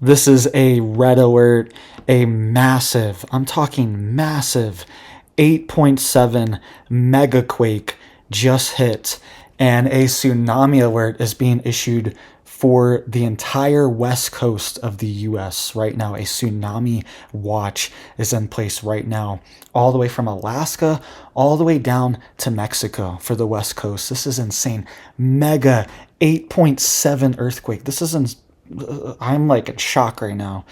This is a red alert, a massive, I'm talking massive, 8.7 megaquake just hit, and a tsunami alert is being issued for the entire west coast of the US right now. A tsunami watch is in place right now, all the way from Alaska all the way down to Mexico for the west coast. This is insane. Mega 8.7 earthquake. This is I'm like in shock right now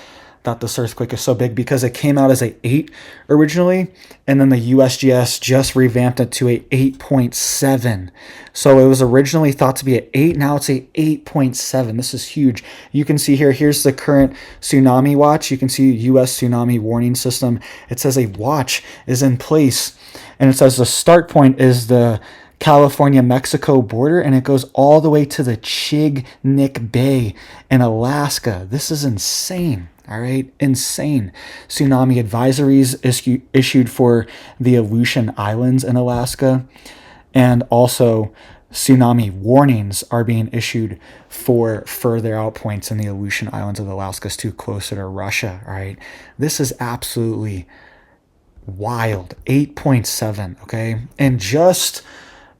that this earthquake is so big, because it came out as a 8 originally, and then the USGS just revamped it to a 8.7. So it was originally thought to be an 8, now it's a 8.7. This is huge. You can see here, here's the current tsunami watch. You can see US tsunami warning system. It says a watch is in place, and it says the start point is the California-Mexico border, and it goes all the way to the Chignik Bay in Alaska. This is insane. All right, insane. Tsunami advisories issued for the Aleutian Islands in Alaska, and also tsunami warnings are being issued for further out points in the Aleutian Islands of Alaska, too closer to Russia. All right, this is absolutely wild. 8.7. Okay, and just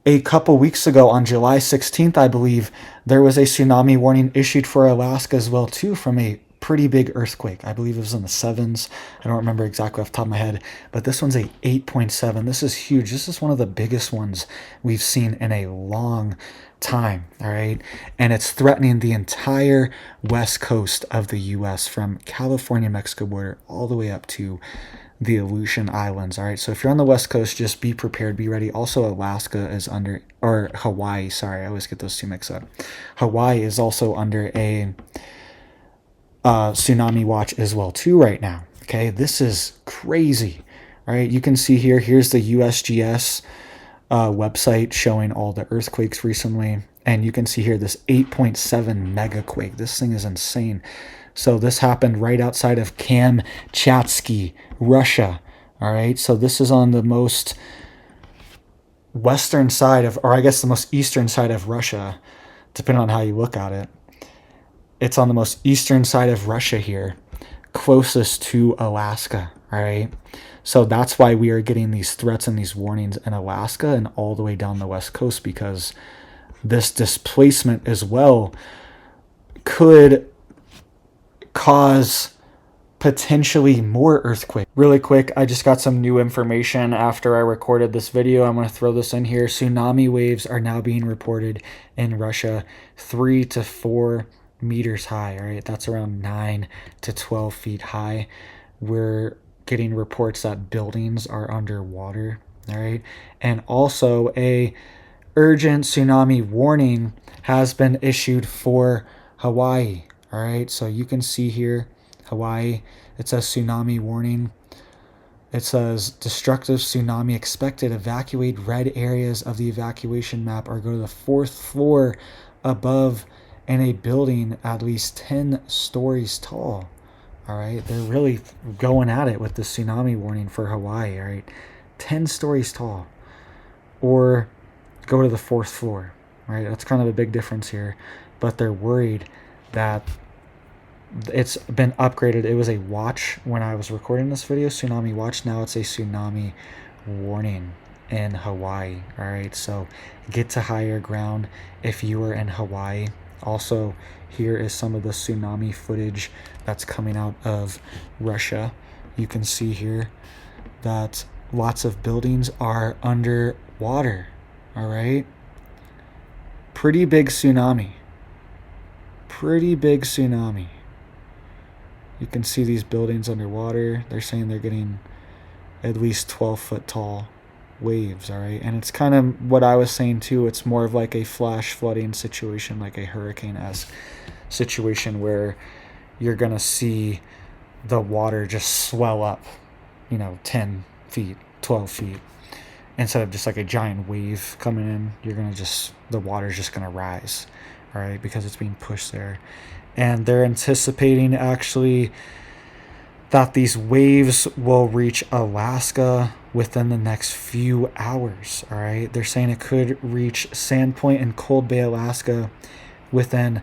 a couple weeks ago, on July 16th, I believe, there was a tsunami warning issued for Alaska as well, too, from a pretty big earthquake. I believe it was in the 7s. I don't remember exactly off the top of my head, but this one's a 8.7. This is huge. This is one of the biggest ones we've seen in a long time. All right, and it's threatening the entire west coast of the U.S. from California-Mexico border all the way up to the Aleutian Islands. All right, so if you're on the west coast, just be prepared, be ready. Also, Alaska is under, or Hawaii, sorry, I always get those two mixed up. Hawaii is also under a tsunami watch as well too right now. Okay, this is crazy. All right, you can see here, here's the USGS website showing all the earthquakes recently, and you can see here this 8.7 megaquake. This thing is insane. So this happened right outside of Kamchatsky, Russia. All right, so this is on the most western side of, or I guess the most eastern side of Russia, depending on how you look at it. It's on the most eastern side of Russia here, closest to Alaska. All right, so that's why we are getting these threats and these warnings in Alaska and all the way down the west coast, because this displacement as well could cause potentially more earthquake. Really quick, I just got some new information after I recorded this video. I'm going to throw this in here. Tsunami waves are now being reported in Russia 3 to 4 meters high. All right, that's around 9 to 12 feet high. We're getting reports that buildings are underwater. All right, and also a urgent tsunami warning has been issued for Hawaii. All right, so you can see here, Hawaii, it says tsunami warning. It says destructive tsunami expected. Evacuate red areas of the evacuation map or go to the 4th floor above in a building at least 10 stories tall. All right, they're really going at it with the tsunami warning for Hawaii. All right, 10 stories tall or go to the 4th floor. All right, that's kind of a big difference here, but they're worried that it's been upgraded. It was a watch when I was recording this video, tsunami watch. Now it's a tsunami warning in Hawaii. All right, so get to higher ground if you are in Hawaii. Also, here is some of the tsunami footage that's coming out of Russia. You can see here that lots of buildings are underwater. All right, pretty big tsunami. Pretty big tsunami. You can see these buildings underwater. They're saying they're getting at least 12-foot tall waves. All right, and it's kind of what I was saying too. It's more of like a flash flooding situation, like a hurricane-esque situation where you're gonna see the water just swell up, 10 feet, 12 feet. Instead of just like a giant wave coming in, the water's just gonna rise. All right, because it's being pushed there. And they're anticipating actually that these waves will reach Alaska within the next few hours. All right, they're saying it could reach Sandpoint and Cold Bay, Alaska within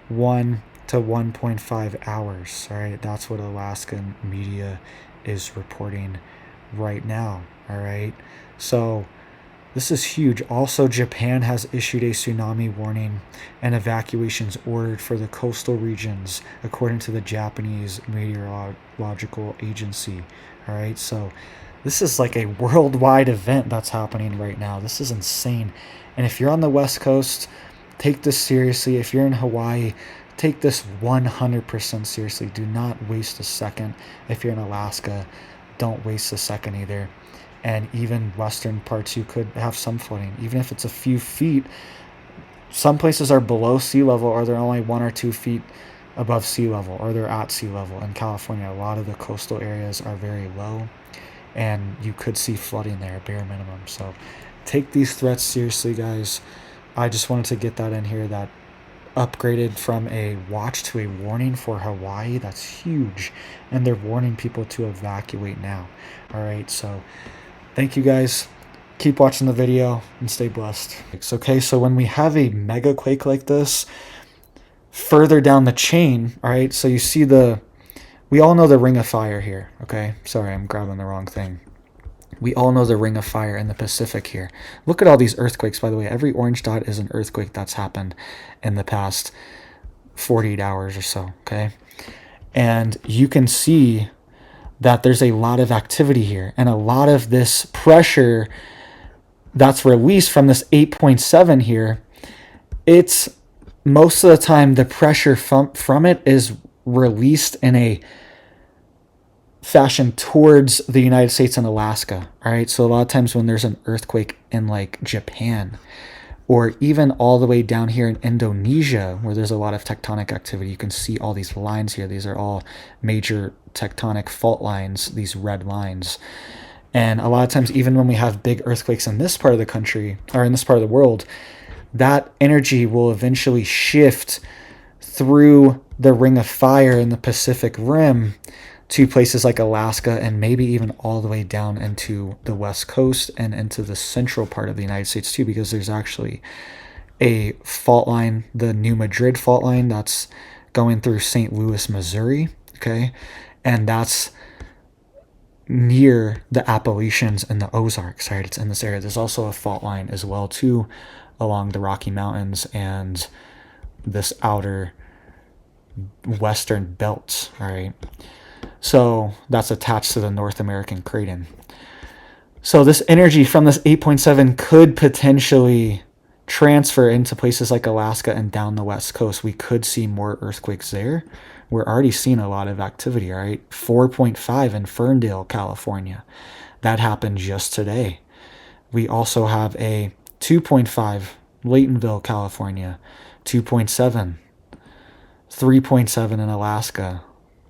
1 to 1.5 hours. All right, that's what Alaskan media is reporting right now. All right, so this is huge. Also, Japan has issued a tsunami warning and evacuations ordered for the coastal regions, according to the Japanese Meteorological Agency. All right, so this is like a worldwide event that's happening right now. This is insane. And if you're on the West Coast, take this seriously. If you're in Hawaii, take this 100% seriously. Do not waste a second. If you're in Alaska, don't waste a second either. And even western parts, you could have some flooding, even if it's a few feet. Some places are below sea level, or they're only 1 or 2 feet above sea level, or they're at sea level. In California, a lot of the coastal areas are very low, and you could see flooding there, bare minimum. So take these threats seriously, guys. I just wanted to get that in here, that upgraded from a watch to a warning for Hawaii. That's huge, and they're warning people to evacuate now. All right, so thank you guys. Keep watching the video and stay blessed. Okay, so when we have a mega quake like this, further down the chain, all right, so you see we all know the ring of fire here, okay? Sorry, I'm grabbing the wrong thing. We all know the ring of fire in the Pacific here. Look at all these earthquakes, by the way. Every orange dot is an earthquake that's happened in the past 48 hours or so, okay? And you can see that there's a lot of activity here, and a lot of this pressure that's released from this 8.7 here, it's most of the time the pressure from it is released in a fashion towards the United States and Alaska. All right, so a lot of times when there's an earthquake in like Japan, or even all the way down here in Indonesia, where there's a lot of tectonic activity, you can see all these lines here. These are all major tectonic fault lines, these red lines. And a lot of times, even when we have big earthquakes in this part of the country, or in this part of the world, that energy will eventually shift through the ring of fire in the Pacific Rim to places like Alaska, and maybe even all the way down into the West Coast and into the central part of the United States too, because there's actually a fault line, the New Madrid fault line, that's going through St. Louis, Missouri, okay? And that's near the Appalachians and the Ozarks, right? It's in this area. There's also a fault line as well too, along the Rocky Mountains and this outer western belt, all right? So that's attached to the North American craton. So this energy from this 8.7 could potentially transfer into places like Alaska and down the West Coast. We could see more earthquakes there. We're already seeing a lot of activity, all right? 4.5 in Ferndale, California. That happened just today. We also have a 2.5, Laytonville, California. 2.7, 3.7 in Alaska.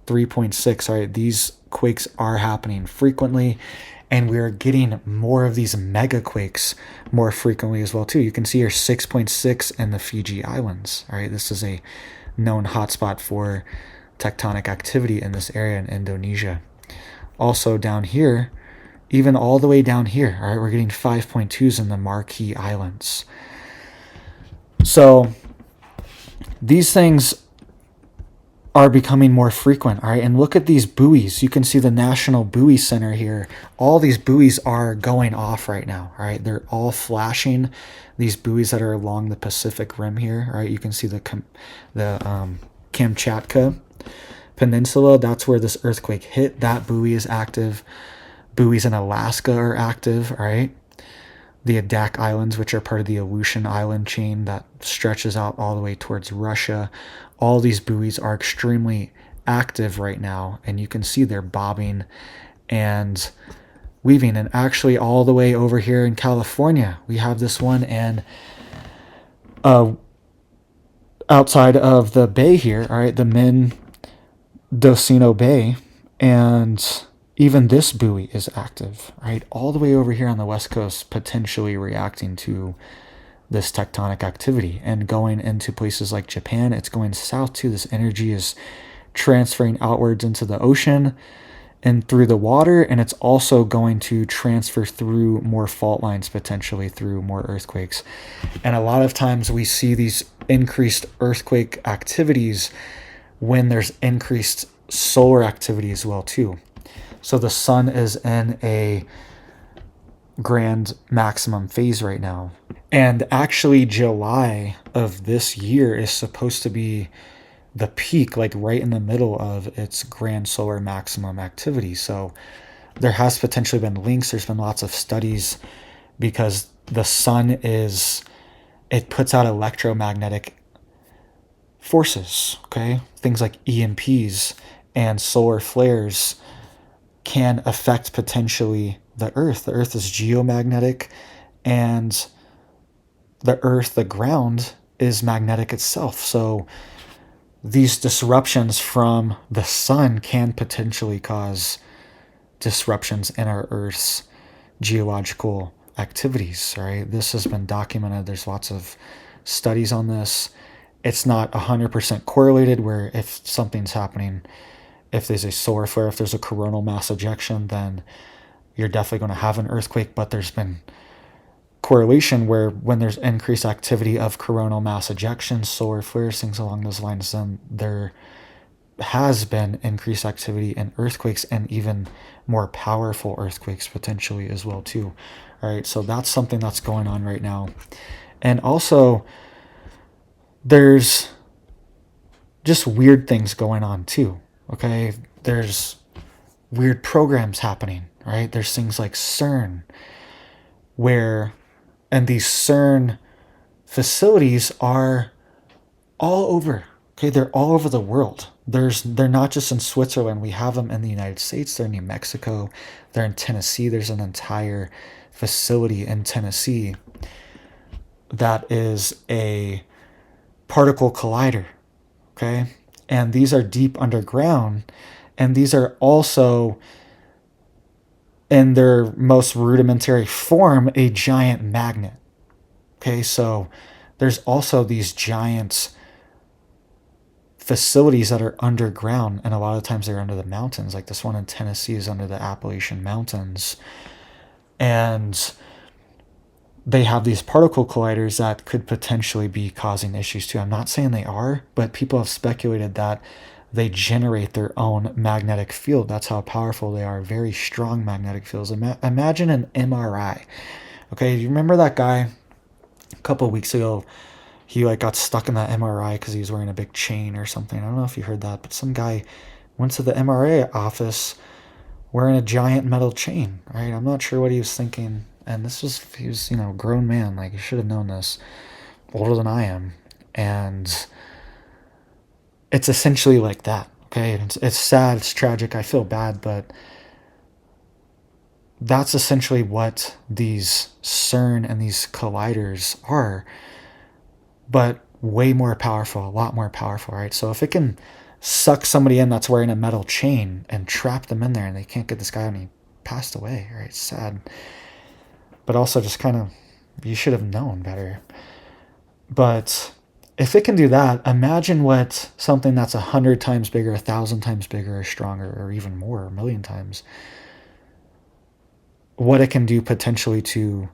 3.6. All right, these quakes are happening frequently, and we are getting more of these mega quakes more frequently as well too. You can see here 6.6 in the Fiji Islands. All right, this is a known hotspot for tectonic activity in this area in Indonesia. Also down here, even all the way down here, all right, we're getting 5.2s in the Marquis Islands. So these things are becoming more frequent, all right? And look at these buoys. You can see the National Buoy Center here. All these buoys are going off right now, all right? They're all flashing, these buoys that are along the Pacific Rim here, all right? You can see the Kamchatka Peninsula. That's where this earthquake hit. That buoy is active. Buoys in Alaska are active, all right? The Adak Islands, which are part of the Aleutian Island chain that stretches out all the way towards Russia. All these buoys are extremely active right now, and you can see they're bobbing and weaving. And actually all the way over here in California, we have this one, and outside of the bay here, all right, the Mendocino Bay, and even this buoy is active, right? All the way over here on the West Coast, potentially reacting to this tectonic activity and going into places like Japan. It's going south too. This energy is transferring outwards into the ocean and through the water, and it's also going to transfer through more fault lines, potentially through more earthquakes. And a lot of times we see these increased earthquake activities when there's increased solar activity as well too. So the sun is in a grand maximum phase right now. And actually July of this year is supposed to be the peak, like right in the middle of its grand solar maximum activity. So there has potentially been links. There's been lots of studies because the sun it puts out electromagnetic forces, okay? Things like EMPs and solar flares can affect potentially the Earth. The Earth is geomagnetic, and the Earth, the ground, is magnetic itself. So these disruptions from the sun can potentially cause disruptions in our Earth's geological activities, right? This has been documented. There's lots of studies on this. It's not 100% correlated where if something's happening, if there's a solar flare, if there's a coronal mass ejection, then you're definitely going to have an earthquake. But there's been correlation where when there's increased activity of coronal mass ejections, solar flares, things along those lines, then there has been increased activity in earthquakes, and even more powerful earthquakes potentially as well too. All right, so that's something that's going on right now. And also there's just weird things going on too. Okay, there's weird programs happening, right? There's things like CERN, and these CERN facilities are all over. Okay, they're all over the world. They're not just in Switzerland. We have them in the United States. They're in New Mexico. They're in Tennessee. There's an entire facility in Tennessee that is a particle collider. Okay, and these are deep underground, and these are also, in their most rudimentary form, a giant magnet. Okay, so there's also these giant facilities that are underground, and a lot of times they're under the mountains. Like this one in Tennessee is under the Appalachian Mountains, and they have these particle colliders that could potentially be causing issues too. I'm not saying they are, but people have speculated that they generate their own magnetic field. That's how powerful they are. Very strong magnetic fields. Imagine an MRI. Okay, you remember that guy a couple of weeks ago? He got stuck in that MRI because he was wearing a big chain or something. I don't know if you heard that, but some guy went to the MRI office wearing a giant metal chain, right? I'm not sure what he was thinking. And he was, a grown man. Like, he should have known this. Older than I am. And it's essentially like that, okay? It's sad, it's tragic, I feel bad, but that's essentially what these CERN and these colliders are, but way more powerful, a lot more powerful, right? So if it can suck somebody in that's wearing a metal chain and trap them in there, and they can't get this guy out, and he passed away, right? It's sad. But also just kind of, you should have known better. But if it can do that, imagine what something that's 100 times bigger, 1,000 times bigger, or stronger, or even more, 1,000,000 times, what it can do potentially to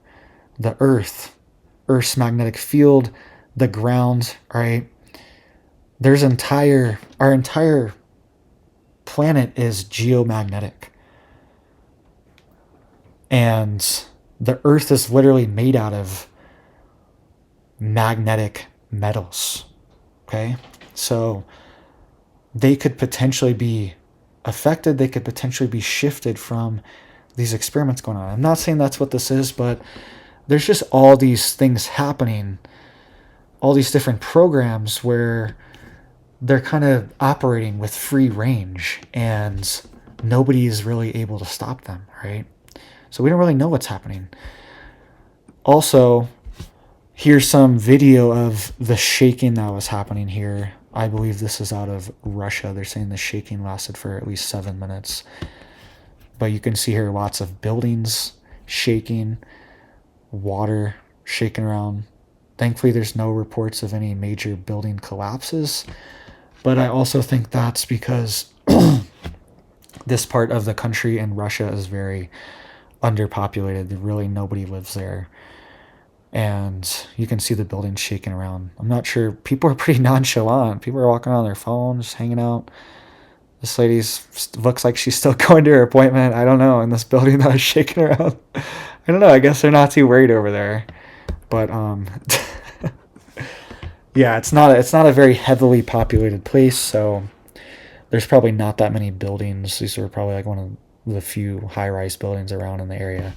the Earth's magnetic field, the ground, right? Our entire planet is geomagnetic. And the Earth is literally made out of magnetic metals, okay? So they could potentially be affected. They could potentially be shifted from these experiments going on. I'm not saying that's what this is, but there's just all these things happening, all these different programs where they're kind of operating with free range, and nobody is really able to stop them, right? So we don't really know what's happening. Also, here's some video of the shaking that was happening here. I believe this is out of Russia. They're saying the shaking lasted for at least 7 minutes. But you can see here lots of buildings shaking, water shaking around. Thankfully, there's no reports of any major building collapses. But I also think that's because this part of the country in Russia is very underpopulated. Really, nobody lives there. and you can see the buildings shaking around. I'm not sure. People are pretty nonchalant. People are walking around their phones, hanging out. This lady's looks like she's still going to her appointment. I don't know. In this building that is shaking around. I don't know. I guess they're not too worried over there. But yeah, it's not a very heavily populated place, so there's probably not that many buildings. These are probably like one of the few high-rise buildings around in the area,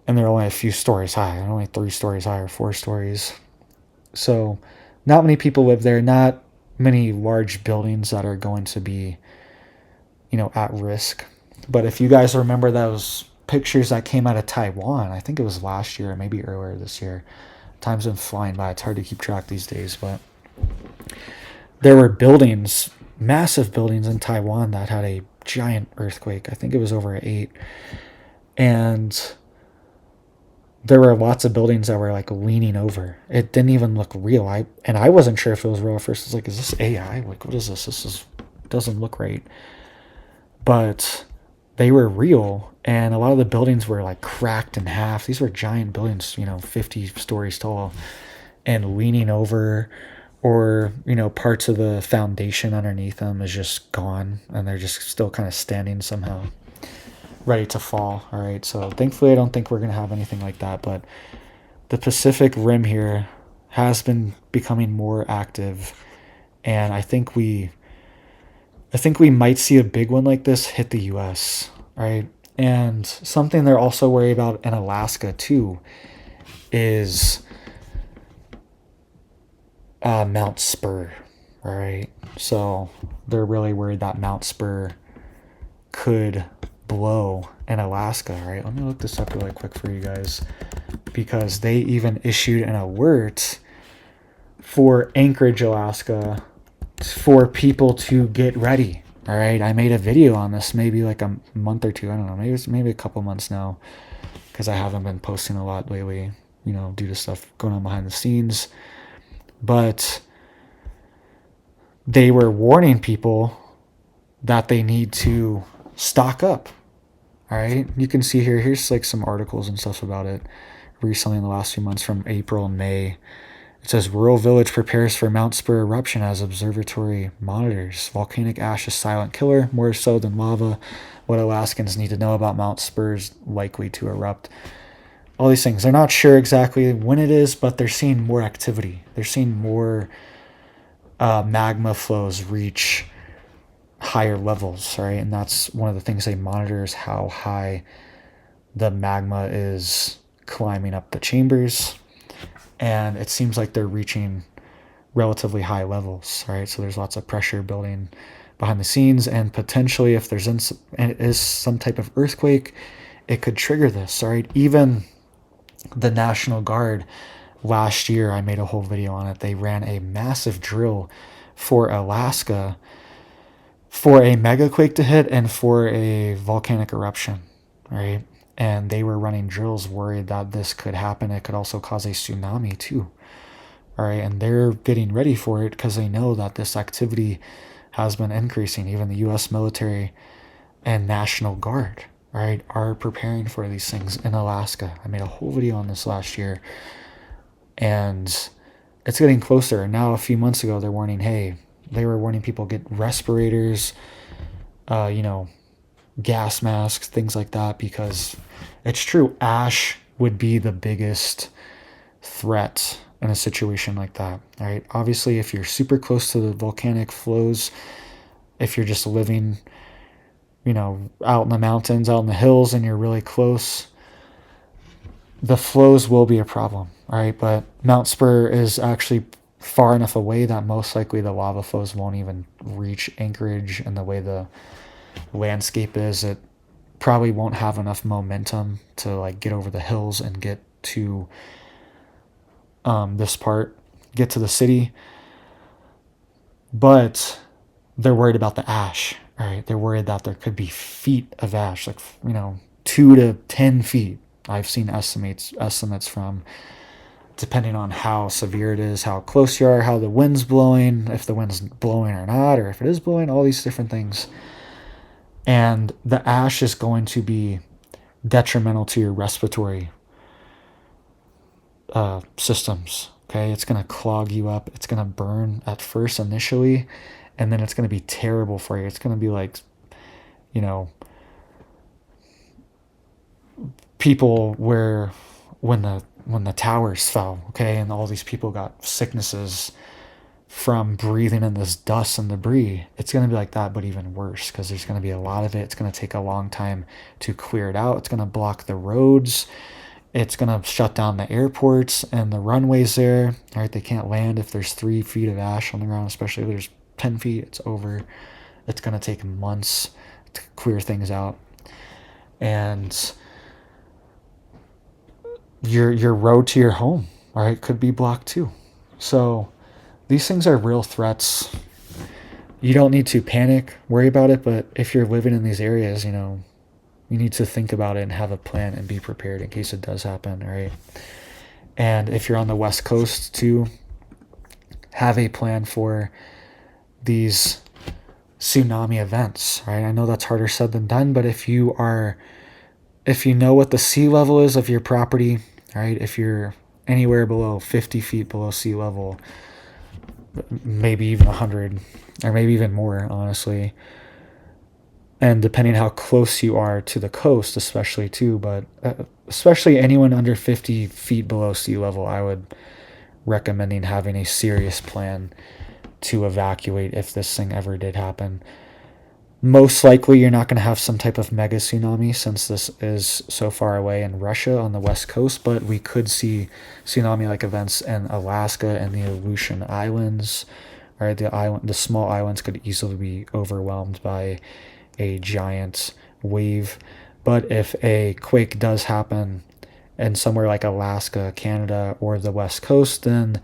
and they're only a few stories high. They're only 3 stories high or 4 stories. So not many people live there. Not many large buildings that are going to be, at risk. But if you guys remember those pictures that came out of Taiwan, I think it was last year or maybe earlier this year. Time's been flying by. It's hard to keep track these days, but there were buildings, massive buildings in Taiwan that had a giant earthquake. I think it was over an 8. And there were lots of buildings that were like leaning over. It didn't even look real. I wasn't sure if it was real at first. I was like, is this AI? Like, what is this? Doesn't look right. But they were real, and a lot of the buildings were like cracked in half. These were giant buildings, 50 stories tall, and leaning over, or parts of the foundation underneath them is just gone, and they're just still kind of standing somehow, ready to fall. All right, so thankfully I don't think we're gonna have anything like that, but the Pacific Rim here has been becoming more active, and I think we might see a big one like this hit the U.S., right? And something they're also worried about in Alaska too is Mount Spur, all right? So they're really worried that Mount Spur could blow in Alaska, all right? Let me look this up really quick for you guys, because they even issued an alert for Anchorage, Alaska, for people to get ready. All right, I made a video on this maybe like a month or two. I don't know, maybe a couple months now, because I haven't been posting a lot lately, due to stuff going on behind the scenes. But they were warning people that they need to stock up. All right, you can see here's like some articles and stuff about it recently in the last few months from April and May. It says rural village prepares for Mount Spur eruption as observatory monitors. Volcanic ash is silent killer, more so than lava. What Alaskans need to know about Mount Spur's likely to erupt. All these things. They're not sure exactly when it is, but they're seeing more activity. They're seeing more magma flows reach higher levels, right? And that's one of the things they monitor, is how high the magma is climbing up the chambers. And it seems like they're reaching relatively high levels, right? So there's lots of pressure building behind the scenes, and potentially if there's some type of earthquake, it could trigger this, right? Even the National Guard last year, I made a whole video on it. They ran a massive drill for Alaska for a megaquake to hit and for a volcanic eruption, right? And they were running drills worried that this could happen. It could also cause a tsunami too. All right. And they're getting ready for it because they know that this activity has been increasing. Even the U.S. military and National Guard, right, are preparing for these things in Alaska. I made a whole video on this last year. And it's getting closer. And now a few months ago, they were warning people get respirators, gas masks, things like that, because it's true, ash would be the biggest threat in a situation like that, right? Obviously, if you're super close to the volcanic flows, if you're just living, out in the mountains, out in the hills, and you're really close, the flows will be a problem, right? But Mount Spur is actually far enough away that most likely the lava flows won't even reach Anchorage, and the way the landscape is, it probably won't have enough momentum to like get over the hills and get to get to the city. But they're worried about the ash, right? They're worried that there could be feet of ash, like 2 to 10 feet. I've seen estimates from, depending on how severe it is, how close you are, how the wind's blowing, if the wind's blowing or not, or if it is blowing, all these different things. And the ash is going to be detrimental to your respiratory systems. Okay, it's going to clog you up. It's going to burn at first initially, and then it's going to be terrible for you. It's going to be like, you know, people where when the towers fell, okay, and all these people got sicknesses from breathing in this dust and debris. It's going to be like that, but even worse, because there's going to be a lot of it. It's going to take a long time to clear it out. It's going to block the roads. It's going to shut down the airports and the runways there. All right, they can't land if there's 3 feet of ash on the ground, especially if there's 10 feet. It's over. It's going to take months to clear things out. And your road to your home, all right, could be blocked too. So these things are real threats. You don't need to panic, worry about it, but if you're living in these areas, you know, you need to think about it and have a plan and be prepared in case it does happen, right? And if you're on the West Coast too, have a plan for these tsunami events, right? I know that's harder said than done, but if you know what the sea level is of your property, right? If you're anywhere below 50 feet below sea level, maybe even 100, or maybe even more, honestly. And depending how close you are to the coast, especially too, but especially anyone under 50 feet below sea level, I would recommending having a serious plan to evacuate if this thing ever did happen. Most likely you're not going to have some type of mega tsunami since this is so far away in Russia on the west coast, but we could see tsunami-like events in Alaska and the Aleutian Islands. Right, the small islands could easily be overwhelmed by a giant wave. But if a quake does happen in somewhere like Alaska, Canada, or the west coast, then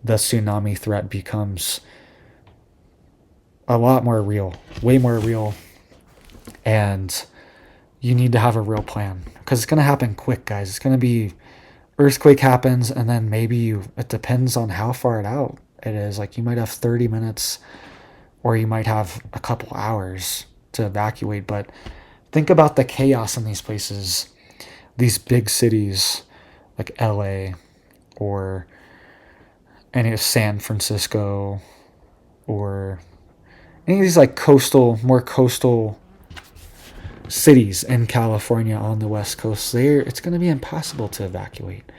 the tsunami threat becomes a lot more real, way more real, and you need to have a real plan because it's going to happen quick, guys. It's going to be earthquake happens, and then maybe it depends on how far out it is. Like you might have 30 minutes or you might have a couple hours to evacuate, but think about the chaos in these places, these big cities like LA or any of San Francisco or any of these like more coastal cities in California on the west coast. It's going to be impossible to evacuate.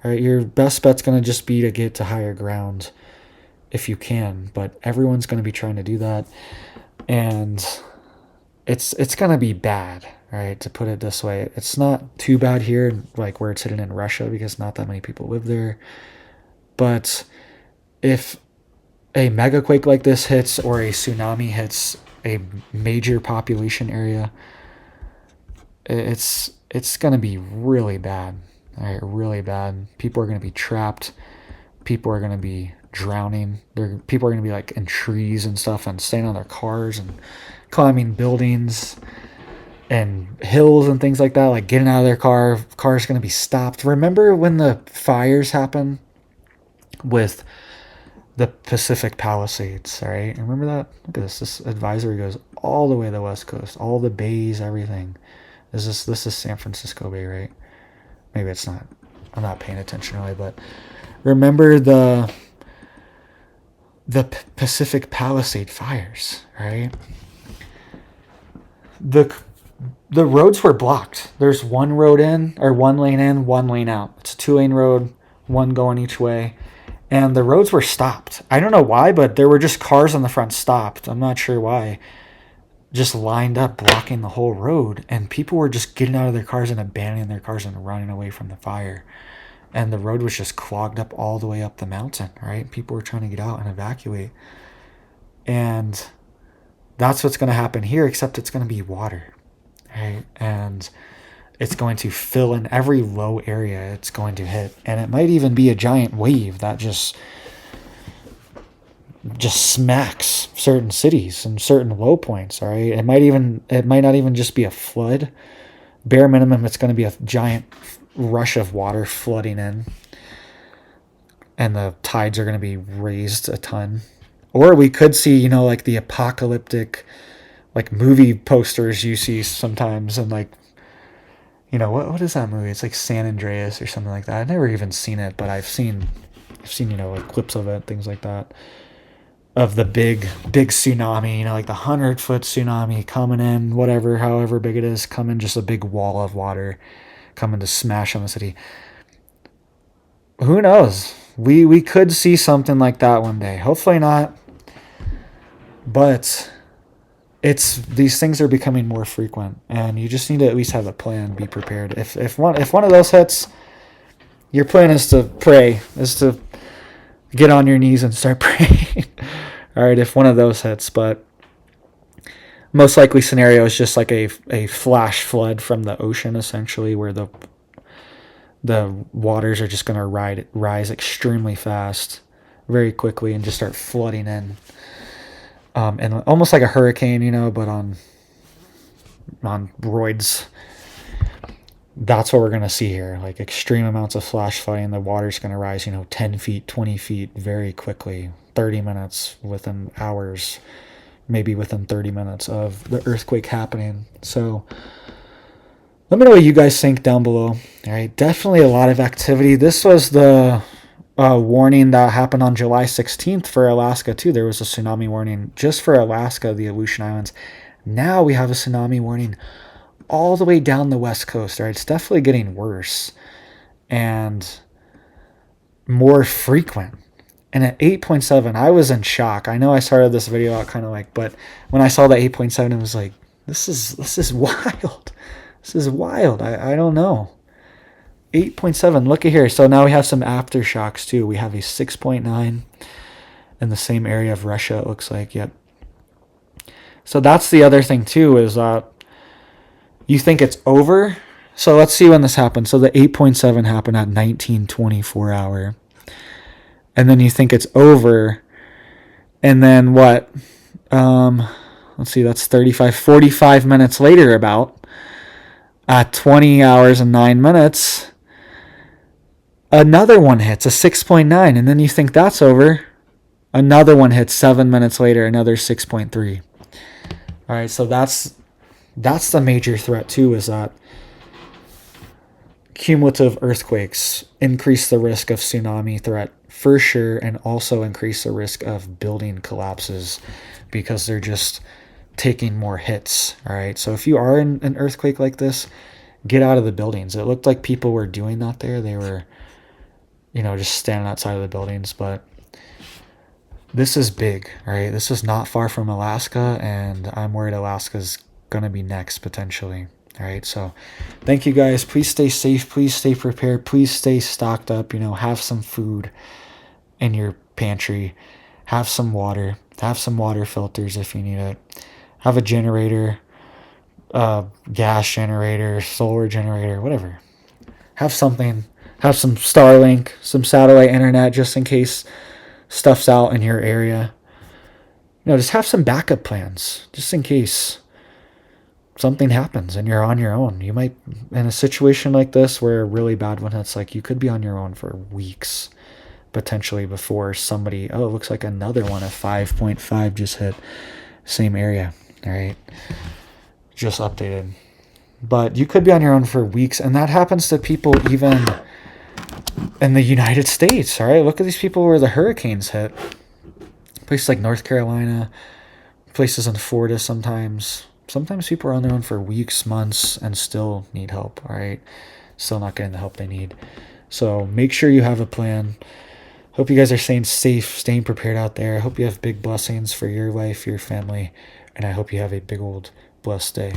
All right, your best bet's going to just be to get to higher ground if you can, but everyone's going to be trying to do that, and it's going to be bad, right? To put it this way, it's not too bad here, like where it's hidden in Russia, because not that many people live there. But if a megaquake like this hits or a tsunami hits a major population area, it's going to be really bad. All right, really bad. People are going to be trapped. People are going to be drowning. People are going to be like in trees and stuff and staying on their cars and climbing buildings and hills and things like that, like getting out of their car's going to be stopped. Remember when the fires happened with the Pacific Palisades, all right? Remember that? Look at this advisory goes all the way to the west coast, all the bays, everything. This is San Francisco Bay, right? Maybe it's not. I'm not paying attention really, but remember the Pacific Palisade fires, right? The roads were blocked. There's one road in, or one lane in, one lane out. It's a 2-lane road, one going each way. And the roads were stopped. I don't know why, but there were just cars on the front stopped. I'm not sure why. Just lined up, blocking the whole road. And people were just getting out of their cars and abandoning their cars and running away from the fire. And the road was just clogged up all the way up the mountain, right? People were trying to get out and evacuate. And that's what's going to happen here, except it's going to be water, right? And it's going to fill in every low area it's going to hit. And it might even be a giant wave that just smacks certain cities and certain low points, all right? It might not even just be a flood. Bare minimum, it's going to be a giant rush of water flooding in. And the tides are going to be raised a ton. Or we could see, like the apocalyptic, like movie posters you see sometimes, and like, You know, what is that movie? It's like San Andreas or something like that. I've never even seen it, but I've seen you know, like clips of it, things like that, of the big tsunami, you know, like the 100-foot tsunami coming in, whatever, however big it is, coming, just a big wall of water coming to smash on the city. Who knows? We could see something like that one day. Hopefully not. But these things are becoming more frequent, and you just need to at least have a plan, be prepared. If one of those hits, your plan is to pray, is to get on your knees and start praying. All right, if one of those hits, but most likely scenario is just like a flash flood from the ocean, essentially, where the waters are just going to rise extremely fast, very quickly, and just start flooding in. And almost like a hurricane, you know, but on roids. That's what we're going to see here, like extreme amounts of flash flooding. The water's going to rise, you know, 10 feet, 20 feet very quickly, 30 minutes, within hours, maybe within 30 minutes of the earthquake happening. So let me know what you guys think down below. All right, definitely a lot of activity. This was the warning that happened on July 16th for Alaska too. There was a tsunami warning just for Alaska, the Aleutian Islands. Now we have a tsunami warning all the way down the west coast. Right, it's definitely getting worse and more frequent. And at 8.7, I was in shock. I know I started this video out kind of like, but when I saw the 8.7, it was like, this is wild. This is wild. I don't know. 8.7. Look at here. So now we have some aftershocks too. We have a 6.9 in the same area of Russia, it looks like. Yep. So that's the other thing too, is you think it's over. So let's see when this happened. So the 8.7 happened at 19:24 hour. And then you think it's over. And then what? Let's see, that's 45 minutes later, about at 20 hours and 9 minutes, another one hits, a 6.9. And then you think that's over. Another one hits 7 minutes later, another 6.3. All right, so that's the major threat too, is that cumulative earthquakes increase the risk of tsunami threat for sure, and also increase the risk of building collapses because they're just taking more hits. All right, so if you are in an earthquake like this, get out of the buildings. It looked like people were doing that there. They were, you know, just standing outside of the buildings, but this is big. All right, this is not far from Alaska, and I'm worried Alaska's gonna be next potentially. All right, so thank you guys. Please stay safe. Please stay prepared. Please stay stocked up. You know, have some food in your pantry. Have some water. Have some water filters if you need it. Have a generator, gas generator, solar generator, whatever. Have something. Have some Starlink, some satellite internet, just in case stuff's out in your area. You know, just have some backup plans, just in case something happens and you're on your own. You might, in a situation like this where a really bad one hits, like, you could be on your own for weeks potentially before somebody, oh, it looks like another one, a 5.5 just hit, same area. All right, just updated. But you could be on your own for weeks, and that happens to people even in the United States. All right, look at these people where the hurricanes hit, places like North Carolina, places in Florida. Sometimes people are on their own for weeks, months, and still need help. All right, still not getting the help they need. So make sure you have a plan. Hope you guys are staying safe, staying prepared out there. I hope you have big blessings for your life, your family, and I hope you have a big old blessed day.